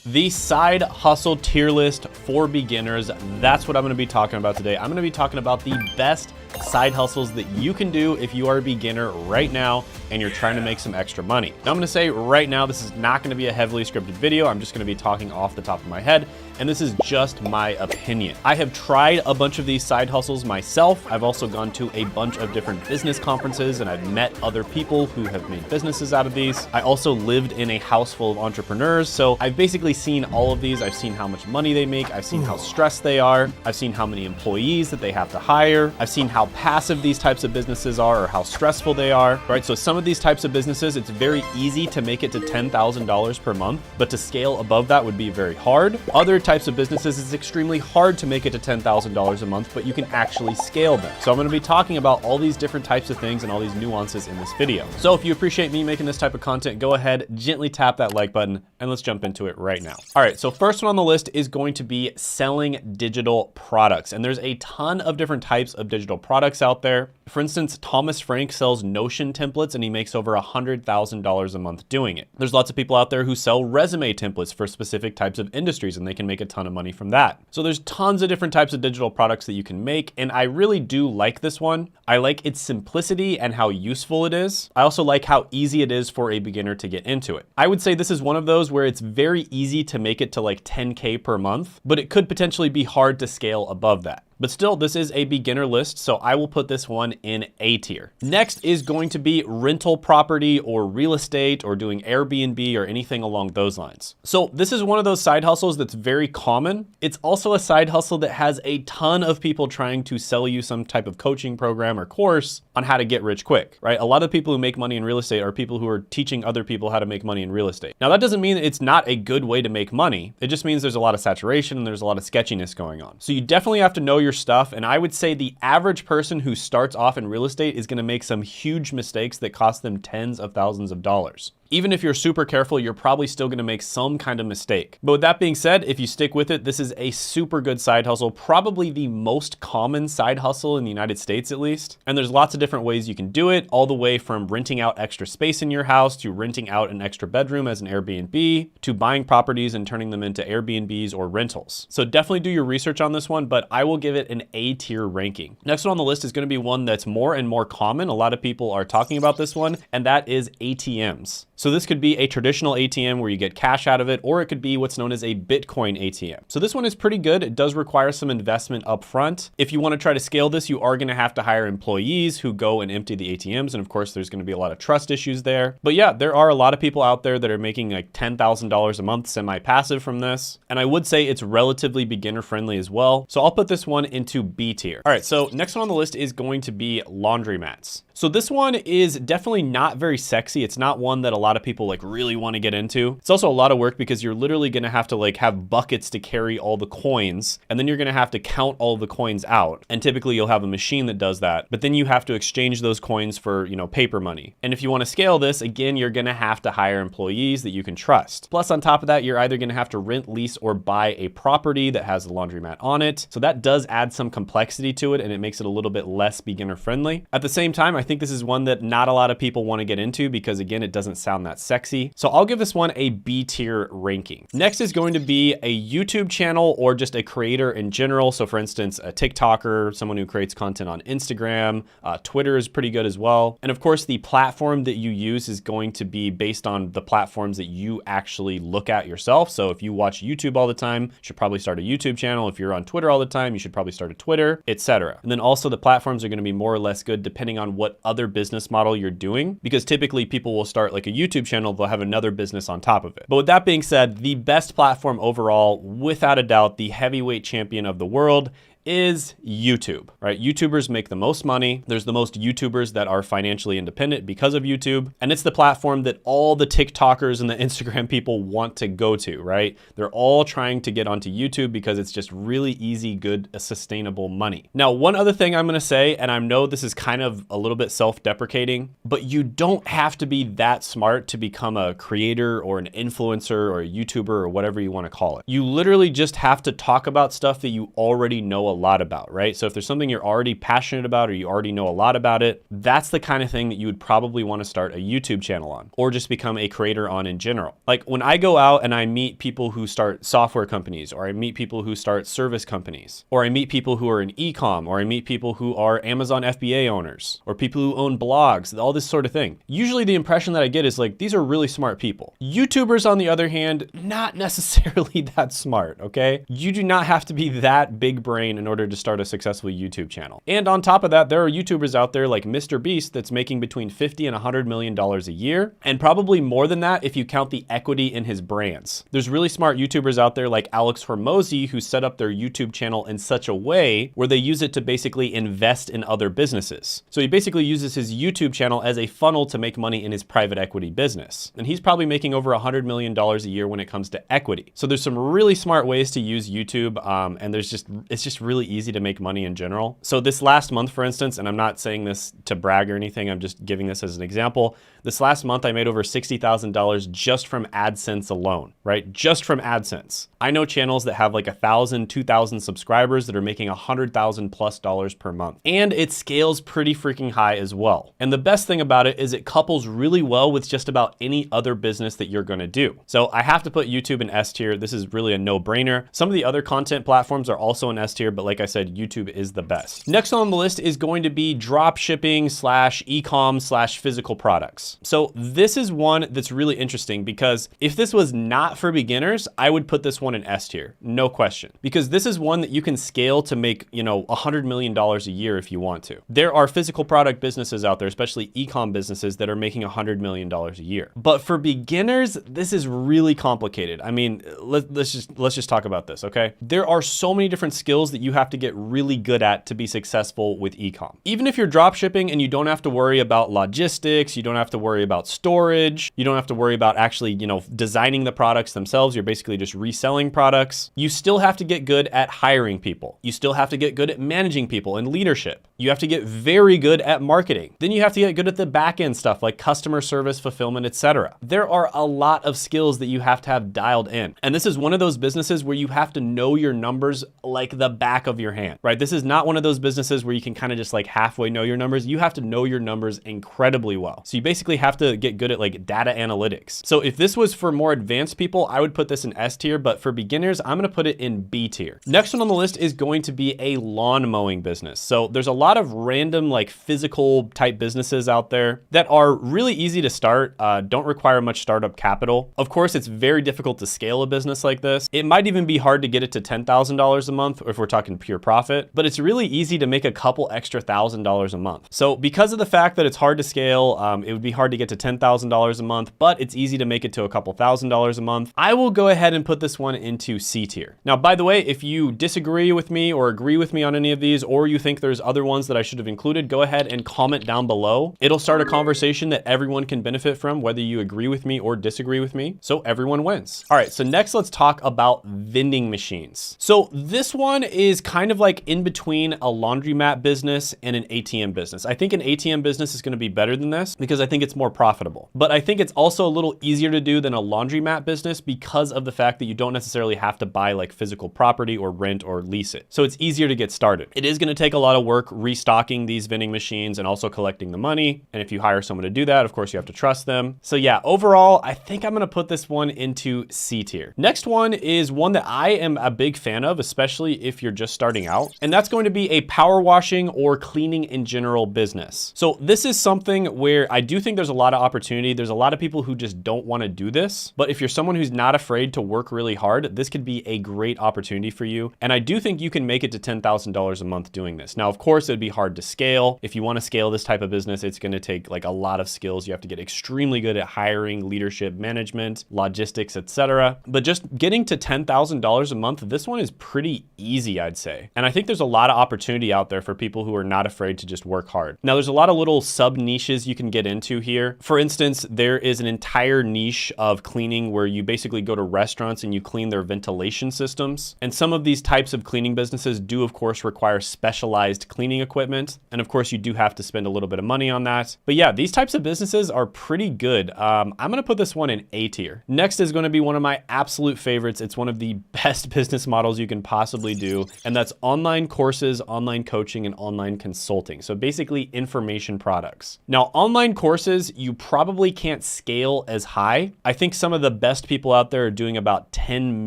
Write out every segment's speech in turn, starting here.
The side hustle tier list for beginners. That's what I'm gonna be talking about today. I'm gonna be talking about the best side hustles that you can do if you are a beginner right now and you're trying to make some extra money. Now I'm gonna say right now, this is not gonna be a heavily scripted video. I'm just gonna be talking off the top of my head, and this is just my opinion. I have tried a bunch of these side hustles myself. I've also gone to a bunch of different business conferences and I've met other people who have made businesses out of these. I also lived in a house full of entrepreneurs, so I've basically seen all of these. I've seen how much money they make. I've seen how stressed they are. I've seen how many employees that they have to hire. I've seen how passive these types of businesses are or how stressful they are, right? So some of these types of businesses, it's very easy to make it to $10,000 per month, but to scale above that would be very hard. Other types of businesses, it's extremely hard to make it to $10,000 a month, but you can actually scale them. So I'm gonna be talking about all these different types of things and all these nuances in this video. So if you appreciate me making this type of content, go ahead, gently tap that like button, and let's jump into it right now. All right, so first one on the list is going to be selling digital products. And there's a ton of different types of digital products out there. For instance, Thomas Frank sells Notion templates and he makes over $100,000 a month doing it. There's lots of people out there who sell resume templates for specific types of industries and they can make a ton of money from that. So there's tons of different types of digital products that you can make, and I really do like this one. I like its simplicity and how useful it is. I also like how easy it is for a beginner to get into it. I would say this is one of those where it's very easy to make it to like 10K per month, but it could potentially be hard to scale above that. But still, this is a beginner list, so I will put this one in A tier. Next is going to be rental property or real estate or doing Airbnb or anything along those lines. So this is one of those side hustles that's very common. It's also a side hustle that has a ton of people trying to sell you some type of coaching program or course on how to get rich quick, right? A lot of people who make money in real estate are people who are teaching other people how to make money in real estate. Now that doesn't mean it's not a good way to make money. It just means there's a lot of saturation and there's a lot of sketchiness going on. So you definitely have to know your stuff. And I would say the average person who starts off in real estate is going to make some huge mistakes that cost them tens of thousands of dollars. Even if you're super careful, you're probably still gonna make some kind of mistake. But with that being said, if you stick with it, this is a super good side hustle, probably the most common side hustle in the United States at least. And there's lots of different ways you can do it, all the way from renting out extra space in your house to renting out an extra bedroom as an Airbnb to buying properties and turning them into Airbnbs or rentals. So definitely do your research on this one, but I will give it an A tier ranking. Next one on the list is gonna be one that's more and more common. A lot of people are talking about this one, and that is ATMs. So this could be a traditional ATM where you get cash out of it, or it could be what's known as a Bitcoin ATM. So this one is pretty good. It does require some investment up front. If you want to try to scale this, you are going to have to hire employees who go and empty the ATMs. And of course, there's going to be a lot of trust issues there. But yeah, there are a lot of people out there that are making like $10,000 a month semi-passive from this. And I would say it's relatively beginner friendly as well. So I'll put this one into B tier. All right, so next one on the list is going to be laundromats. So this one is definitely not very sexy. It's not one that a lot of people like really want to get into. It's also a lot of work because you're literally going to have to like have buckets to carry all the coins, and then you're going to have to count all the coins out. And typically you'll have a machine that does that, but then you have to exchange those coins for, you know, paper money. And if you want to scale this, again, you're going to have to hire employees that you can trust. Plus on top of that, you're either going to have to rent, lease, or buy a property that has the laundromat on it. So that does add some complexity to it, and it makes it a little bit less beginner friendly. At the same time, I think this is one that not a lot of people want to get into because again, it doesn't sound that sexy. So I'll give this one a B tier ranking. Next is going to be a YouTube channel or just a creator in general. So for instance, a TikToker, someone who creates content on Instagram, Twitter is pretty good as well. And of course, the platform that you use is going to be based on the platforms that you actually look at yourself. So if you watch YouTube all the time, you should probably start a YouTube channel. If you're on Twitter all the time, you should probably start a Twitter, etc. And then also the platforms are going to be more or less good depending on what other business model you're doing, because typically people will start like a YouTube channel, they'll have another business on top of it. But with that being said, the best platform overall, without a doubt, the heavyweight champion of the world is YouTube, right? YouTubers make the most money. There's the most YouTubers that are financially independent because of YouTube. And it's the platform that all the TikTokers and the Instagram people want to go to, right? They're all trying to get onto YouTube because it's just really easy, good, sustainable money. Now, one other thing I'm gonna say, and I know this is kind of a little bit self-deprecating, but you don't have to be that smart to become a creator or an influencer or a YouTuber or whatever you wanna call it. You literally just have to talk about stuff that you already know a lot about, right? So if there's something you're already passionate about or you already know a lot about it, that's the kind of thing that you would probably want to start a YouTube channel on or just become a creator on in general. Like when I go out and I meet people who start software companies, or I meet people who start service companies, or I meet people who are in e-com, or I meet people who are Amazon FBA owners, or people who own blogs, all this sort of thing. Usually the impression that I get is like, these are really smart people. YouTubers, on the other hand, not necessarily that smart, okay? You do not have to be that big brain in order to start a successful YouTube channel. And on top of that, there are YouTubers out there like Mr. Beast that's making between $50 and $100 million a year, and probably more than that if you count the equity in his brands. There's really smart YouTubers out there like Alex Hormozi who set up their YouTube channel in such a way where they use it to basically invest in other businesses. So he basically uses his YouTube channel as a funnel to make money in his private equity business. And he's probably making over $100 million a year when it comes to equity. So there's some really smart ways to use YouTube, and it's just really easy to make money in general. So this last month, for instance, and I'm not saying this to brag or anything, I'm just giving this as an example. This last month, I made over $60,000 just from AdSense alone, right? Just from AdSense. I know channels that have like 1,000, 2,000 subscribers that are making $100,000+ per month. And it scales pretty freaking high as well. And the best thing about it is it couples really well with just about any other business that you're gonna do. So I have to put YouTube in S tier. This is really a no-brainer. Some of the other content platforms are also in S tier, but like I said, YouTube is the best. Next on the list is going to be drop shipping / e-com / physical products. So this is one that's really interesting because if this was not for beginners, I would put this one in S tier, no question. Because this is one that you can scale to make, $100 million a year if you want to. There are physical product businesses out there, especially e-com businesses that are making $100 million a year. But for beginners, this is really complicated. I mean, let's just talk about this, okay? There are so many different skills that you have to get really good at to be successful with e-com. Even if you're drop shipping and you don't have to worry about logistics, you don't have to worry about storage, you don't have to worry about actually, designing the products themselves, you're basically just reselling products. You still have to get good at hiring people. You still have to get good at managing people and leadership. You have to get very good at marketing. Then you have to get good at the back end stuff like customer service, fulfillment, etc. There are a lot of skills that you have to have dialed in. And this is one of those businesses where you have to know your numbers like the back of your hand, right? This is not one of those businesses where you can kind of just like halfway know your numbers. You have to know your numbers incredibly well. So you basically have to get good at like data analytics. So if this was for more advanced people, I would put this in S tier, but for beginners, I'm gonna put it in B tier. Next one on the list is going to be a lawn mowing business. So there's a lot of random like physical type businesses out there that are really easy to start, don't require much startup capital. Of course, it's very difficult to scale a business like this. It might even be hard to get it to $10,000 a month if we're talking pure profit, but it's really easy to make a couple extra $1,000 a month. So because of the fact that it's hard to scale, it would be hard to get to $10,000 a month, but it's easy to make it to a couple $1,000s a month. I will go ahead and put this one into C tier. Now, by the way, if you disagree with me or agree with me on any of these, or you think there's other ones that I should have included, go ahead and comment down below. It'll start a conversation that everyone can benefit from, whether you agree with me or disagree with me. So everyone wins. All right, so next let's talk about vending machines. So this one is kind of like in between a laundromat business and an ATM business. I think an ATM business is gonna be better than this because I think it's more profitable. But I think it's also a little easier to do than a laundromat business because of the fact that you don't necessarily have to buy like physical property or rent or lease it. So it's easier to get started. It is gonna take a lot of work restocking these vending machines and also collecting the money. And if you hire someone to do that, of course you have to trust them. So yeah, overall, I think I'm gonna put this one into C tier. Next one is one that I am a big fan of, especially if you're just starting out. And that's going to be a power washing or cleaning in general business. So this is something where I do think there's a lot of opportunity. There's a lot of people who just don't want to do this. But if you're someone who's not afraid to work really hard, this could be a great opportunity for you. And I do think you can make it to $10,000 a month doing this. Now, of course, it'd be hard to scale. If you want to scale this type of business, it's going to take like a lot of skills. You have to get extremely good at hiring, leadership, management, logistics, etc. But just getting to $10,000 a month, this one is pretty easy, I'd say. And I think there's a lot of opportunity out there for people who are not afraid to just work hard. Now, there's a lot of little sub niches you can get into here. For instance, there is an entire niche of cleaning where you basically go to restaurants and you clean their ventilation systems. And some of these types of cleaning businesses do, of course, require specialized cleaning equipment. And of course, you do have to spend a little bit of money on that. But yeah, these types of businesses are pretty good. I'm gonna put this one in A tier. Next is gonna be one of my absolute favorites. It's one of the best business models you can possibly do. and that's online courses, online coaching, and online consulting. So basically information products. Now, online courses, you probably can't scale as high. I think some of the best people out there are doing about $10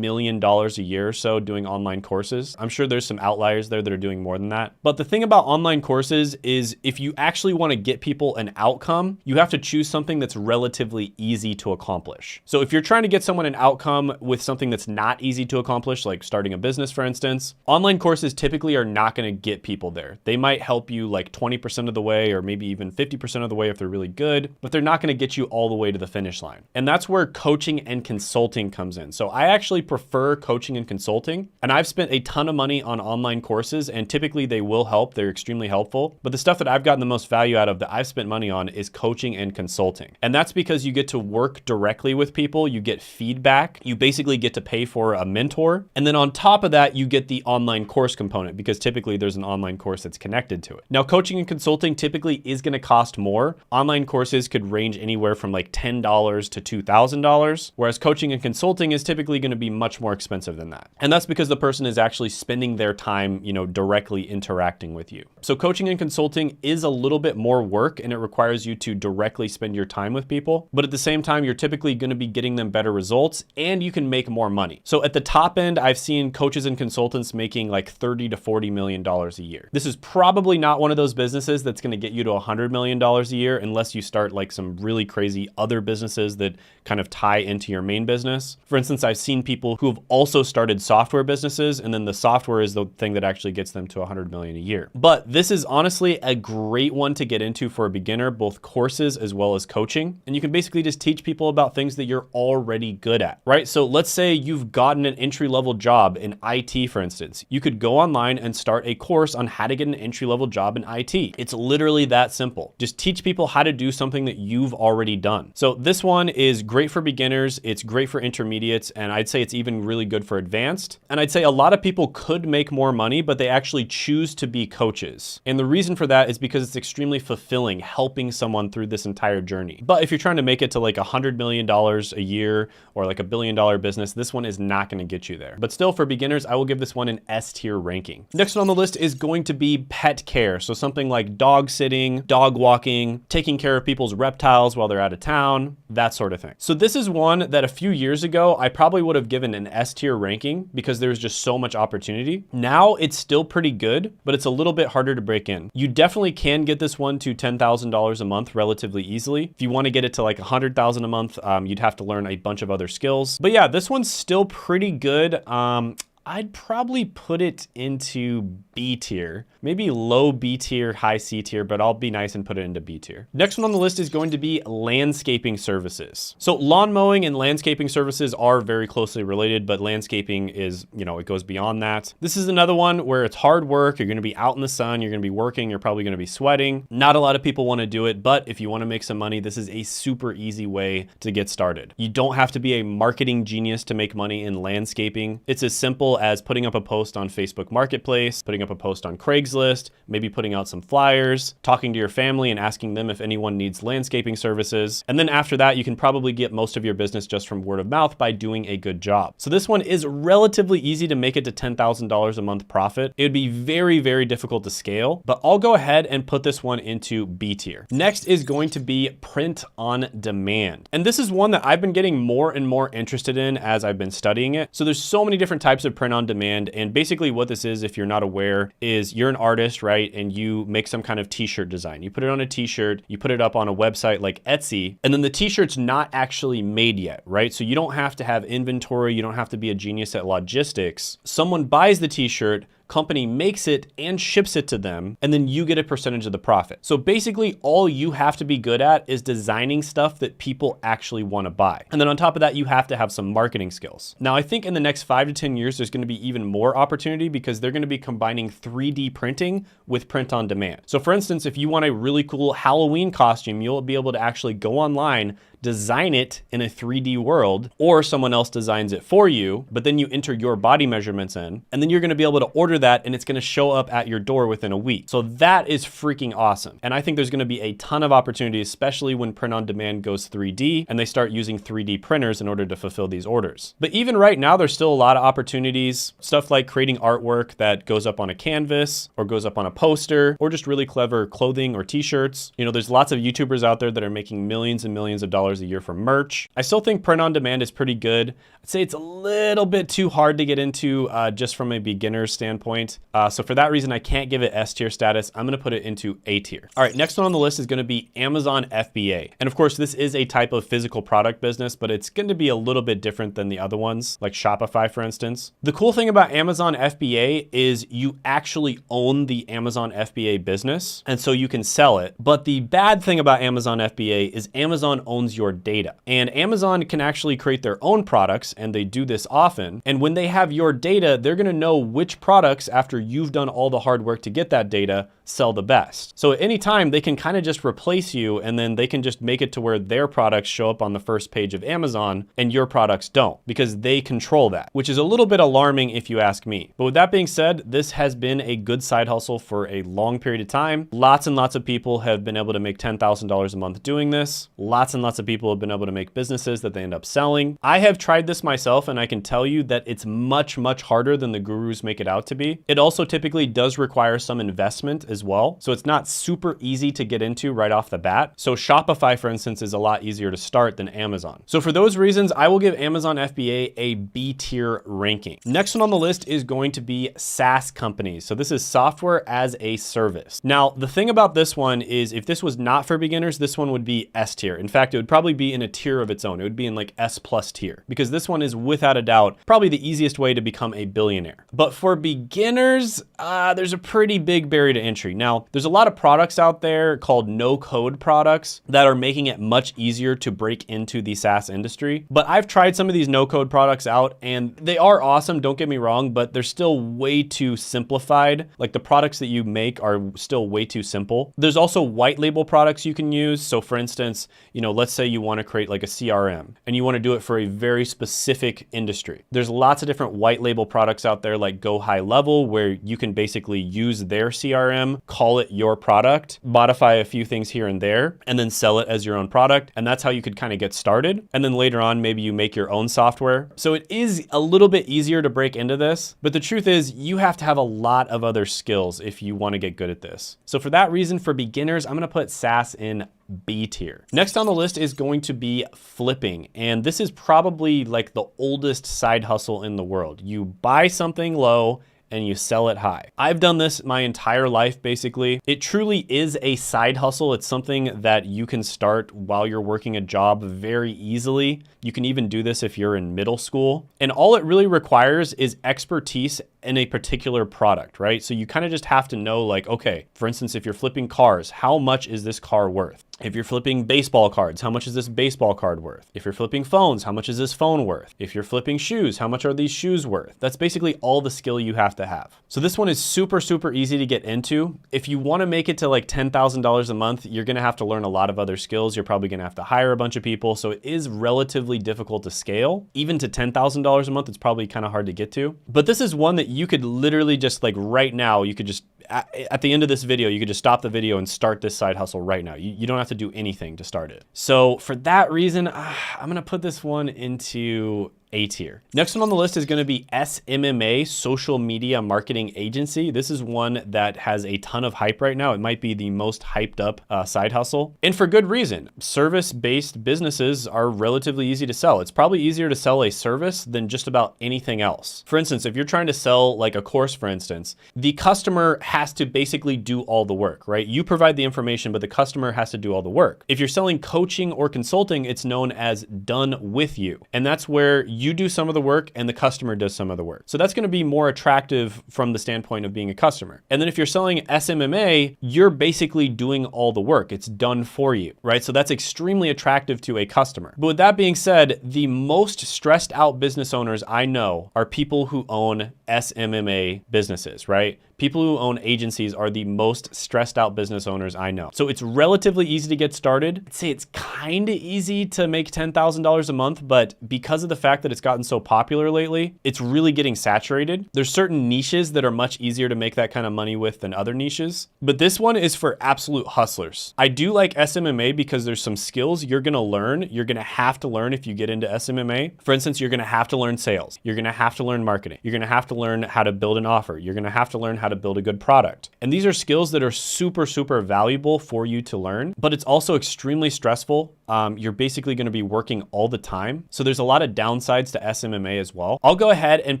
million a year or so doing online courses. I'm sure there's some outliers there that are doing more than that. But the thing about online courses is if you actually want to get people an outcome, you have to choose something that's relatively easy to accomplish. So if you're trying to get someone an outcome with something that's not easy to accomplish, like starting a business, for instance, online courses typically are not going to get people there. They might help you like 20% of the way, or maybe even 50% of the way if they're really good, but they're not going to get you all the way to the finish line. And that's where coaching and consulting comes in. So I actually prefer coaching and consulting, and I've spent a ton of money on online courses, and typically they will help. They're extremely helpful. But the stuff that I've gotten the most value out of that I've spent money on is coaching and consulting. And that's because you get to work directly with people, you get feedback, you basically get to pay for a mentor. And then on top of that, you get the online course component, because typically there's an online course that's connected to it. Now, coaching and consulting typically is going to cost more. Online courses could range anywhere from like $10 to $2,000, whereas coaching and consulting is typically going to be much more expensive than that. And that's because the person is actually spending their time, directly interacting with you. So coaching and consulting is a little bit more work, and it requires you to directly spend your time with people. But at the same time, you're typically going to be getting them better results, and you can make more money. So at the top end, I've seen coaches and consultants making like $30 to $40 million a year. This is probably not one of those businesses that's going to get you to $100 million a year unless you start like some really crazy other businesses that kind of tie into your main business. For instance, I've seen people who have also started software businesses, and then the software is the thing that actually gets them to $100 million a year. But this is honestly a great one to get into for a beginner, both courses as well as coaching. And you can basically just teach people about things that you're already good at, right? So let's say you've gotten an entry-level job in IT, for instance. You could go online and start a course on how to get an entry-level job in IT. It's literally that simple. Just teach people how to do something that you've already done. So this one is great for beginners. It's great for intermediates. And I'd say it's even really good for advanced. And I'd say a lot of people could make more money, but they actually choose to be coaches. And the reason for that is because it's extremely fulfilling helping someone through this entire journey. But if you're trying to make it to like $100 million a year or like $1 billion business, this one is not going to get you there. But still, for beginners, I will give this one an S tier ranking. Next one on the list is going to be pet care. So something like dog sitting, dog walking, taking care of people's reptiles while they're out of town, that sort of thing. So this is one that a few years ago, I probably would have given an S tier ranking because there's just so much opportunity. Now it's still pretty good, but it's a little bit harder to break in. You definitely can get this one to $10,000 a month relatively easily. If you want to get it to like $100,000 a month, you'd have to learn a bunch of other skills. But yeah, this one's still pretty good. I'd probably put it into B tier, maybe low B tier, high C tier, but I'll be nice and put it into B tier. Next one on the list is going to be landscaping services. So lawn mowing and landscaping services are very closely related, but landscaping is, it goes beyond that. This is another one where it's hard work. You're going to be out in the sun. You're going to be working. You're probably going to be sweating. Not a lot of people want to do it, but if you want to make some money, this is a super easy way to get started. You don't have to be a marketing genius to make money in landscaping. It's as simple as putting up a post on Facebook Marketplace, putting up a post on Craigslist, maybe putting out some flyers, talking to your family and asking them if anyone needs landscaping services. And then after that, you can probably get most of your business just from word of mouth by doing a good job. So this one is relatively easy to make it to $10,000 a month profit. It would be very, very difficult to scale, but I'll go ahead and put this one into B tier. Next is going to be print on demand. And this is one that I've been getting more and more interested in as I've been studying it. So there's so many different types of print on demand. And basically what this is, if you're not aware, is you're an artist, right? And you make some kind of t-shirt design. You put it on a t-shirt, you put it up on a website like Etsy, and then the t-shirt's not actually made yet, right? So you don't have to have inventory. You don't have to be a genius at logistics. Someone buys the t-shirt, company makes it and ships it to them, and then you get a percentage of the profit. So basically all you have to be good at is designing stuff that people actually want to buy. And then on top of that, you have to have some marketing skills. Now, I think in the next 5 to 10 years, there's going to be even more opportunity because they're going to be combining 3D printing with print on demand. So for instance, if you want a really cool Halloween costume, you'll be able to actually go online, design it in a 3D world, or someone else designs it for you, but then you enter your body measurements in, and then you're gonna be able to order that and it's gonna show up at your door within a week. So that is freaking awesome. And I think there's gonna be a ton of opportunities, especially when print on demand goes 3D and they start using 3D printers in order to fulfill these orders. But even right now, there's still a lot of opportunities, stuff like creating artwork that goes up on a canvas or goes up on a poster, or just really clever clothing or t-shirts. You know, there's lots of YouTubers out there that are making millions and millions of dollars a year from merch. I still think print on demand is pretty good. I'd say it's a little bit too hard to get into just from a beginner's standpoint. So for that reason, I can't give it S tier status. I'm gonna put it into A tier. All right, next one on the list is gonna be Amazon FBA. And of course, this is a type of physical product business, but it's gonna be a little bit different than the other ones, like Shopify, for instance. The cool thing about Amazon FBA is you actually own the Amazon FBA business, and so you can sell it. But the bad thing about Amazon FBA is Amazon owns your data. And Amazon can actually create their own products, and they do this often. And when they have your data, they're gonna know which products, after you've done all the hard work to get that data, sell the best. So at any time, they can kind of just replace you, and then they can just make it to where their products show up on the first page of Amazon and your products don't, because they control that, which is a little bit alarming if you ask me. But with that being said, this has been a good side hustle for a long period of time. Lots and lots of people have been able to make $10,000 a month doing this. Lots and lots of people have been able to make businesses that they end up selling. I have tried this myself, and I can tell you that it's much, much harder than the gurus make it out to be. It also typically does require some investment as well. So it's not super easy to get into right off the bat. So Shopify, for instance, is a lot easier to start than Amazon. So for those reasons, I will give Amazon FBA a B tier ranking. Next one on the list is going to be SaaS companies. So this is software as a service. Now, the thing about this one is if this was not for beginners, this one would be S tier. In fact, it would probably be in a tier of its own. It would be in like S+ tier, because this one is without a doubt probably the easiest way to become a billionaire. But for beginners, there's a pretty big barrier to entry. Now, there's a lot of products out there called no-code products that are making it much easier to break into the SaaS industry. But I've tried some of these no-code products out, and they are awesome, don't get me wrong, but they're still way too simplified. Like, the products that you make are still way too simple. There's also white label products you can use. So for instance, you know, let's say you want to create like a CRM and you want to do it for a very specific industry. There's lots of different white label products out there like Go High Level, where you can basically use their CRM, call it your product, modify a few things here and there, and then sell it as your own product. And that's how you could kind of get started. And then later on, maybe you make your own software. So it is a little bit easier to break into this, but the truth is you have to have a lot of other skills if you want to get good at this. So for that reason, for beginners, I'm going to put SaaS in B tier. Next on the list is going to be flipping. And this is probably like the oldest side hustle in the world. You buy something low and you sell it high. I've done this my entire life, basically. It truly is a side hustle. It's something that you can start while you're working a job very easily. You can even do this if you're in middle school. And all it really requires is expertise in a particular product, right? So you kind of just have to know, like, okay, for instance, if you're flipping cars, how much is this car worth? If you're flipping baseball cards, how much is this baseball card worth? If you're flipping phones, how much is this phone worth? If you're flipping shoes, how much are these shoes worth? That's basically all the skill you have to have. So this one is super, super easy to get into. If you want to make it to like $10,000 a month, you're going to have to learn a lot of other skills. You're probably going to have to hire a bunch of people. So it is relatively difficult to scale. Even to $10,000 a month, it's probably kind of hard to get to. But this is one that you could literally just like right now, you could just at the end of this video, you could just stop the video and start this side hustle right now. You don't have to do anything to start it. So for that reason, I'm going to put this one into A tier. Next one on the list is going to be SMMA, Social Media Marketing Agency. This is one that has a ton of hype right now. It might be the most hyped up side hustle, and for good reason. Service-based businesses are relatively easy to sell. It's probably easier to sell a service than just about anything else. For instance, if you're trying to sell like a course, for instance, the customer has to basically do all the work, right? You provide the information, but the customer has to do all the work. If you're selling coaching or consulting, it's known as done with you. And that's where you do some of the work and the customer does some of the work. So that's going to be more attractive from the standpoint of being a customer. And then if you're selling SMMA, you're basically doing all the work. It's done for you, right? So that's extremely attractive to a customer. But with that being said, the most stressed out business owners I know are people who own SMMA businesses, right? People who own agencies are the most stressed out business owners I know. So it's relatively easy to get started. I'd say it's kind of easy to make $10,000 a month, but because of the fact that it's gotten so popular lately, it's really getting saturated. There's certain niches that are much easier to make that kind of money with than other niches, but this one is for absolute hustlers. I do like SMMA because there's some skills you're gonna learn. You're gonna have to learn if you get into SMMA. For instance, you're gonna have to learn sales. You're gonna have to learn marketing. You're gonna have to learn how to build an offer. You're gonna have to learn how to build a good product. And these are skills that are super, super valuable for you to learn, but it's also extremely stressful. You're basically gonna be working all the time. So there's a lot of downsides to SMMA as well. I'll go ahead and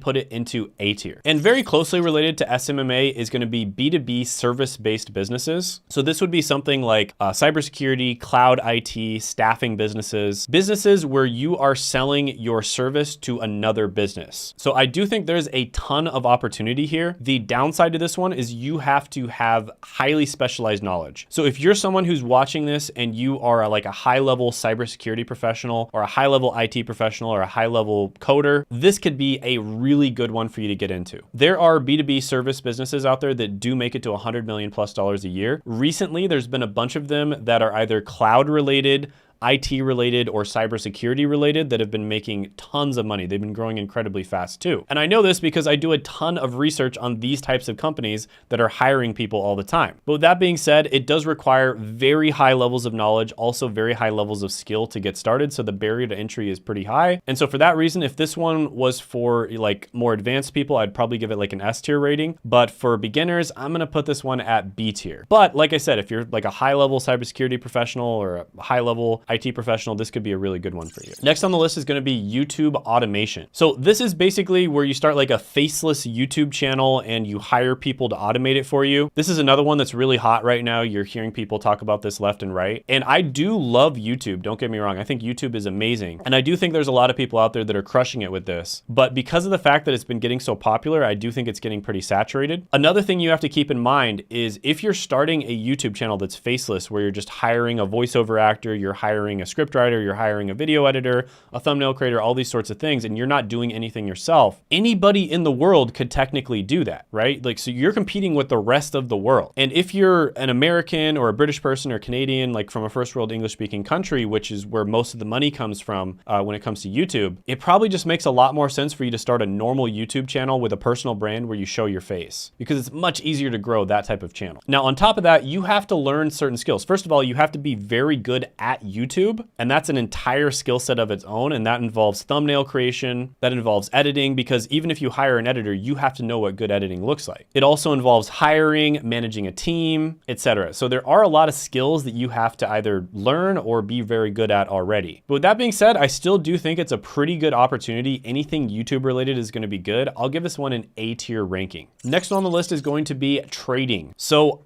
put it into A tier. And very closely related to SMMA is gonna be B2B service-based businesses. So this would be something like cybersecurity, cloud IT, staffing businesses, businesses where you are selling your service to another business. So I do think there's a ton of opportunity here. The downside to this one is you have to have highly specialized knowledge. So if you're someone who's watching this and you are like a high-level cybersecurity professional or a high-level IT professional or a high-level coder, this could be a really good one for you to get into. There are B2B service businesses out there that do make it to $100 million plus a year. Recently, there's been a bunch of them that are either cloud related, IT related, or cybersecurity related that have been making tons of money. They've been growing incredibly fast too. And I know this because I do a ton of research on these types of companies that are hiring people all the time. But with that being said, it does require very high levels of knowledge, also very high levels of skill to get started. So the barrier to entry is pretty high. And so for that reason, if this one was for like more advanced people, I'd probably give it like an S tier rating. But for beginners, I'm gonna put this one at B tier. But like I said, if you're like a high level cybersecurity professional or a high level IT professional, this could be a really good one for you. Next on the list is going to be YouTube automation. So this is basically where you start like a faceless YouTube channel and you hire people to automate it for you. This is another one that's really hot right now. You're hearing people talk about this left and right. And I do love YouTube. Don't get me wrong. I think YouTube is amazing. And I do think there's a lot of people out there that are crushing it with this. But because of the fact that it's been getting so popular, I do think it's getting pretty saturated. Another thing you have to keep in mind is if you're starting a YouTube channel that's faceless, where you're just hiring a voiceover actor, you're hiring a scriptwriter, you're hiring a video editor, a thumbnail creator, all these sorts of things, and you're not doing anything yourself, anybody in the world could technically do that, right? Like, so you're competing with the rest of the world. And if you're an American or a British person or Canadian, like from a first world English speaking country, which is where most of the money comes from when it comes to YouTube, it probably just makes a lot more sense for you to start a normal YouTube channel with a personal brand where you show your face, because it's much easier to grow that type of channel. Now, on top of that, you have to learn certain skills. First of all, you have to be very good at YouTube, and that's an entire skill set of its own, and that involves thumbnail creation, that involves editing, because even if you hire an editor, you have to know what good editing looks like. It also involves hiring, managing a team, etc. So there are a lot of skills that you have to either learn or be very good at already. But with that being said, I still do think it's a pretty good opportunity. Anything YouTube related is going to be good. I'll give this one an A tier ranking. Next on the list is going to be trading. So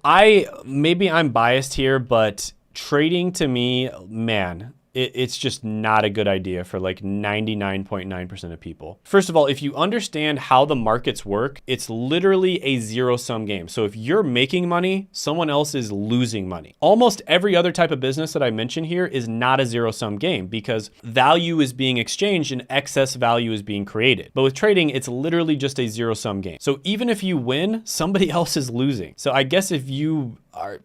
maybe I'm biased here, but trading to me, man, it's just not a good idea for like 99.9% of people. First of all, if you understand how the markets work, it's literally a zero-sum game. So if you're making money, someone else is losing money. Almost every other type of business that I mentioned here is not a zero-sum game, because value is being exchanged and excess value is being created. But with trading, it's literally just a zero-sum game. So even if you win, somebody else is losing. So I guess if you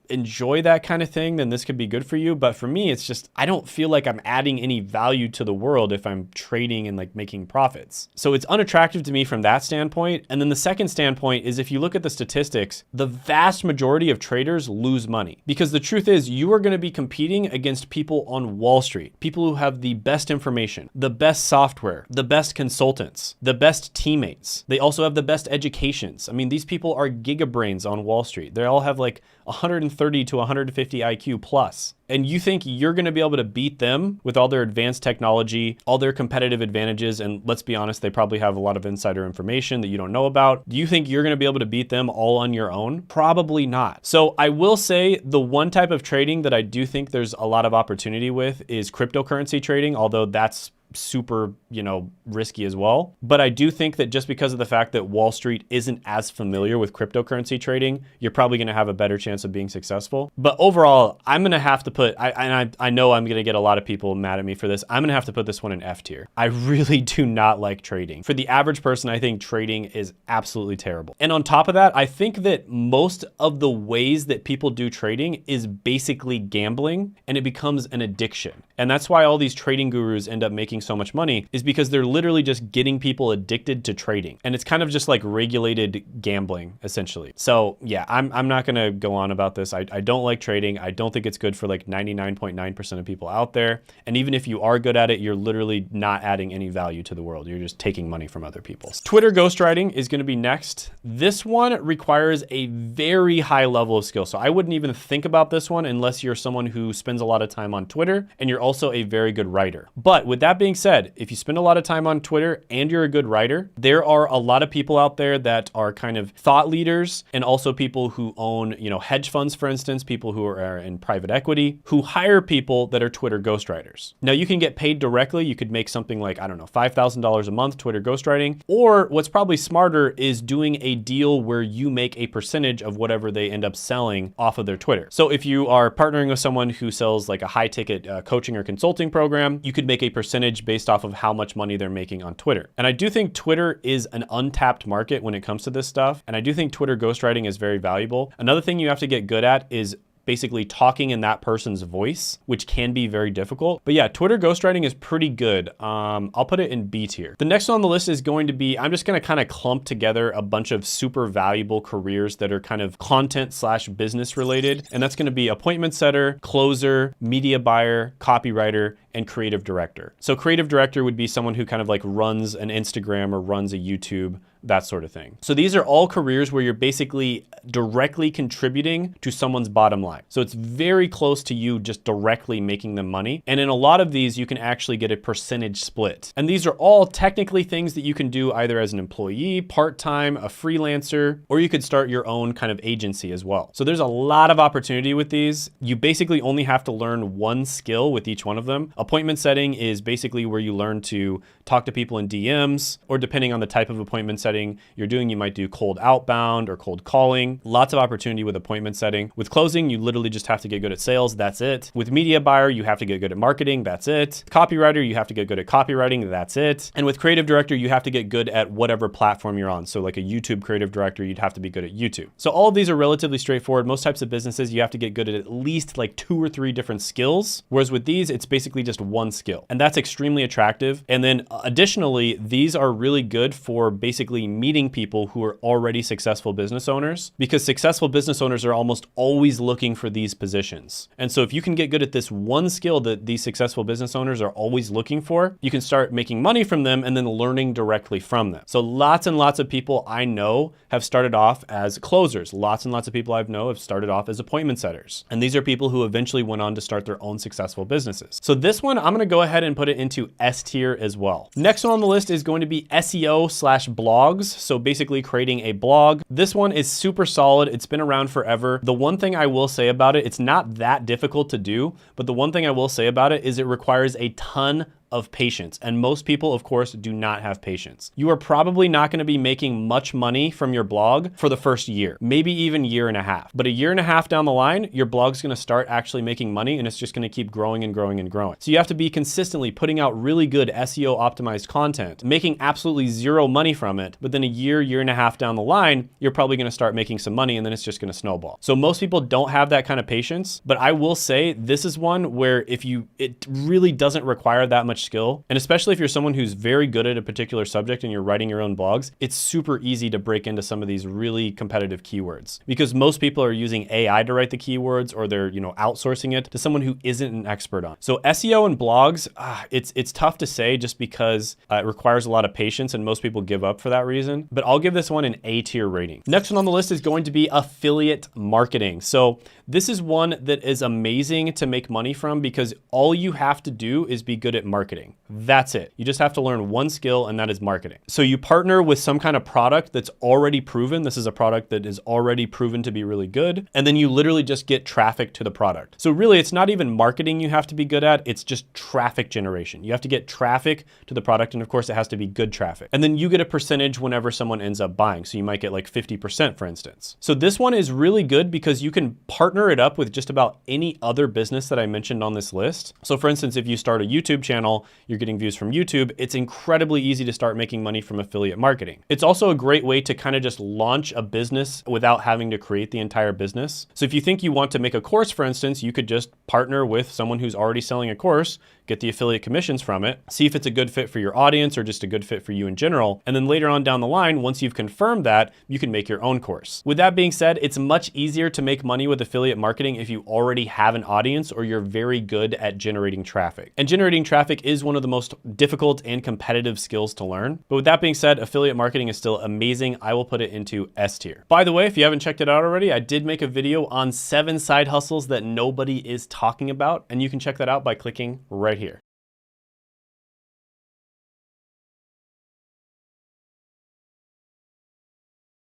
enjoy that kind of thing, then this could be good for you. But for me, it's just, I don't feel like I'm adding any value to the world if I'm trading and like making profits. So it's unattractive to me from that standpoint. And then the second standpoint is, if you look at the statistics, the vast majority of traders lose money, because the truth is you are going to be competing against people on Wall Street, people who have the best information, the best software, the best consultants, the best teammates. They also have the best educations. I mean, these people are gigabrains on Wall Street. They all have like 130 to 150 IQ plus. And you think you're going to be able to beat them with all their advanced technology, all their competitive advantages, and let's be honest, they probably have a lot of insider information that you don't know about. Do you think you're going to be able to beat them all on your own? Probably not. So I will say the one type of trading that I do think there's a lot of opportunity with is cryptocurrency trading, although that's super you know, risky as well. But I do think that just because of the fact that Wall Street isn't as familiar with cryptocurrency trading, you're probably going to have a better chance of being successful. But overall, I'm going to have to put, I know I'm going to get a lot of people mad at me for this. I'm going to have to put this one in F tier. I really do not like trading. For the average person, I think trading is absolutely terrible. And on top of that, I think that most of the ways that people do trading is basically gambling, and it becomes an addiction. And that's why all these trading gurus end up making so much money, is because they're literally just getting people addicted to trading. And it's kind of just like regulated gambling, essentially. So yeah, I'm not gonna go on about this. I don't like trading. I don't think it's good for like 99.9% of people out there. And even if you are good at it, you're literally not adding any value to the world. You're just taking money from other people. Twitter ghostwriting is gonna be next. This one requires a very high level of skill. So I wouldn't even think about this one unless you're someone who spends a lot of time on Twitter and you're also a very good writer. But with that being said, if you spend a lot of time on Twitter and you're a good writer, there are a lot of people out there that are kind of thought leaders, and also people who own, you know, hedge funds, for instance, people who are in private equity, who hire people that are Twitter ghostwriters. Now you can get paid directly. You could make something like, I don't know, $5,000 a month Twitter ghostwriting, or what's probably smarter is doing a deal where you make a percentage of whatever they end up selling off of their Twitter. So if you are partnering with someone who sells like a high ticket coaching or consulting program, you could make a percentage based off of how much money they're making on Twitter. And I do think Twitter is an untapped market when it comes to this stuff. And I do think Twitter ghostwriting is very valuable. Another thing you have to get good at is basically talking in that person's voice, which can be very difficult. But yeah, Twitter ghostwriting is pretty good. I'll put it in B tier. The next one on the list is going to be, I'm just gonna kind of clump together a bunch of super valuable careers that are kind of content/business related. And that's gonna be appointment setter, closer, media buyer, copywriter, and creative director. So creative director would be someone who kind of like runs an Instagram or runs a YouTube, that sort of thing. So these are all careers where you're basically directly contributing to someone's bottom line. So it's very close to you just directly making them money. And in a lot of these, you can actually get a percentage split. And these are all technically things that you can do either as an employee, part-time, a freelancer, or you could start your own kind of agency as well. So there's a lot of opportunity with these. You basically only have to learn one skill with each one of them. Appointment setting is basically where you learn to talk to people in DMs, or depending on the type of appointment setting you're doing, you might do cold outbound or cold calling. Lots of opportunity with appointment setting. With closing, you literally just have to get good at sales. That's it. With media buyer, you have to get good at marketing. That's it. Copywriter, you have to get good at copywriting. That's it. And with creative director, you have to get good at whatever platform you're on. So like a YouTube creative director, you'd have to be good at YouTube. So all of these are relatively straightforward. Most types of businesses, you have to get good at least like 2 or 3 different skills. Whereas with these, it's basically just one skill. And that's extremely attractive. And then additionally, these are really good for basically meeting people who are already successful business owners, because successful business owners are almost always looking for these positions. And so if you can get good at this one skill that these successful business owners are always looking for, you can start making money from them and then learning directly from them. So lots and lots of people I know have started off as closers. Lots and lots of people I know have started off as appointment setters. And these are people who eventually went on to start their own successful businesses. So this one, I'm gonna go ahead and put it into S tier as well. Next one on the list is going to be SEO/blogs. So basically creating a blog. This one is super solid. It's been around forever. The one thing I will say about it, it's not that difficult to do, but the one thing I will say about it is it requires a ton of patience. And most people, of course, do not have patience. You are probably not going to be making much money from your blog for the first year, maybe even year and a half. But a year and a half down the line, your blog's going to start actually making money, and it's just going to keep growing and growing and growing. So you have to be consistently putting out really good SEO optimized content, making absolutely zero money from it. But then a year, year and a half down the line, you're probably going to start making some money, and then it's just going to snowball. So most people don't have that kind of patience, but I will say this is one where it really doesn't require that much skill. And especially if you're someone who's very good at a particular subject and you're writing your own blogs, it's super easy to break into some of these really competitive keywords, because most people are using AI to write the keywords, or they're, outsourcing it to someone who isn't an expert on. So SEO and blogs, it's tough to say just because it requires a lot of patience and most people give up for that reason, but I'll give this one an A tier rating. Next one on the list is going to be affiliate marketing. So this is one that is amazing to make money from, because all you have to do is be good at marketing. marketing. That's it. You just have to learn one skill, and that is marketing. So you partner with some kind of product that's already proven. This is a product that is already proven to be really good. And then you literally just get traffic to the product. So really, it's not even marketing you have to be good at. It's just traffic generation. You have to get traffic to the product. And of course, it has to be good traffic. And then you get a percentage whenever someone ends up buying. So you might get like 50%, for instance. So this one is really good because you can partner it up with just about any other business that I mentioned on this list. So for instance, if you start a YouTube channel, you're getting views from YouTube, it's incredibly easy to start making money from affiliate marketing. It's also a great way to kind of just launch a business without having to create the entire business. So if you think you want to make a course, for instance, you could just partner with someone who's already selling a course, get the affiliate commissions from it, see if it's a good fit for your audience or just a good fit for you in general. And then later on down the line, once you've confirmed that, you can make your own course. With that being said, it's much easier to make money with affiliate marketing if you already have an audience or you're very good at generating traffic. And generating traffic is one of the most difficult and competitive skills to learn. But with that being said, affiliate marketing is still amazing. I will put it into S tier. By the way, if you haven't checked it out already, I did make a video on 7 side hustles that nobody is talking about, and you can check that out by clicking right here.